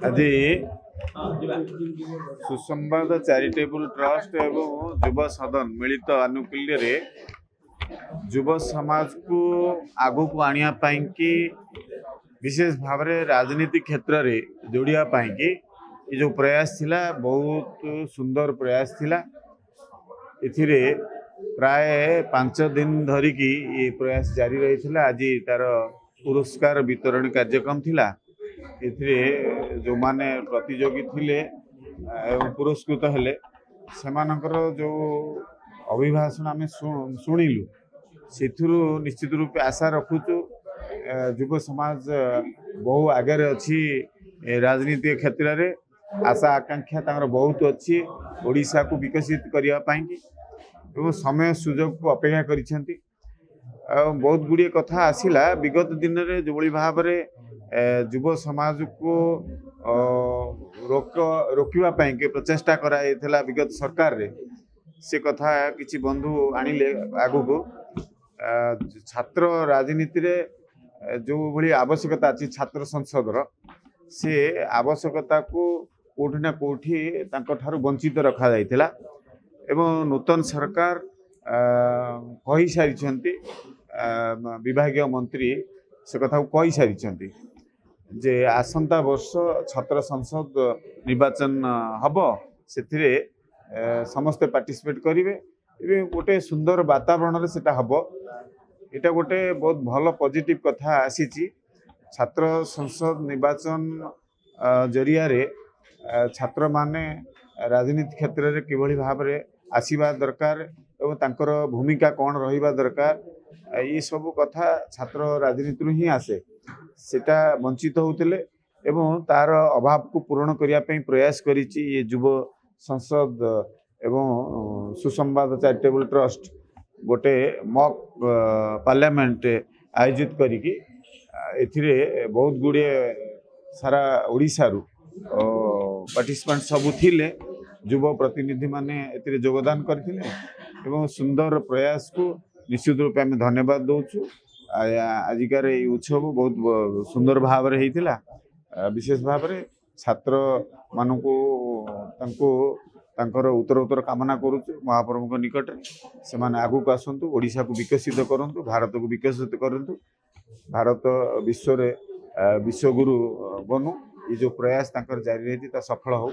आज सुसंवाद charitable trust एवं युव सदन मिलित आनुकूल्य रे युव समाज को आगु को आनिया कि विशेष भाव में राजनीति क्षेत्र रे जोड़िया कि ये जो प्रयास थिला बहुत सुंदर प्रयास थिला। इथिरे प्राय 5 दिन धरिकी ये प्रयास जारी रही थिला। आज तार पुरस्कार वितरण कार्यक्रम थिला। इथिरे जो माने प्रतियोगी थिले पुरस्कृत हेले सेमानकर जो अभिभाषण आम शुणिलु से निश्चित रूप आशा रखुचु युव समाज बहु आगे अच्छी राजनीति क्षेत्र में आशा आकांक्षा तांगर बहुत अच्छी ओडिशा को विकसित करने समय सुजोग को अपेक्षा करिसेंती। बहुत गुड़िए कथा आसिला विगत दिन में जो भाव में युव समाज को रोकवा के प्रचेषा कराइला विगत सरकार रे से कथा किसी बंधु आनिले आगु को छात्र राजनीति रे जो भली आवश्यकता अच्छी छात्र संसद से आवश्यकता को कोठी ना कोठी तांको ठारू वंचित रखा जाइथिला एवं नूतन सरकार कही सारी विभागीय मंत्री से कथा कही सारी जे आसंता वर्ष छात्र संसद निर्वाचन हब से समस्ते पार्टिसिपेट करेंगे गोटे सुंदर वातावरण रे सेटा हब। एटा गोटे बहुत भल पॉजिटिव कथा आसी छात्र संसद निर्वाचन जरिया रे छात्र माने राजनीति क्षेत्र में किभली भाव में आसीबा दरकार एवं तांकर भूमिका कौन रहिबा दरकार ये सब कथा छात्र राजनीति ही आसे सेटा वंचित होते एवं तार अभाव को पूरण करने प्रयास करिछि ये युव संसद एवं सुसंवाद चैरिटेबल ट्रस्ट गोटे मॉक पार्लियामेंट आयोजित करिकी एथिरे बहुत गुड़े सारा ओडिशा रु पार्टिसिपेंट सबू थिले युव प्रतिनिधि माने एथिरे योगदान करथिले एवं सुंदर प्रयास को निश्चित रूप में धन्यवाद दौचु। आजिकार ये उत्सव बहुत सुंदर भाव में होता विशेष भाव में छात्र मानू तांकर उत्तर कामना करुचु महाप्रभु निकट से माने आगु को आसतु ओडिशा को विकसित करंतु भारत को विकसित करंतु भारत विश्व विश्वगुरु बनू ये जो प्रयास तांकर जारी रही सफल हो।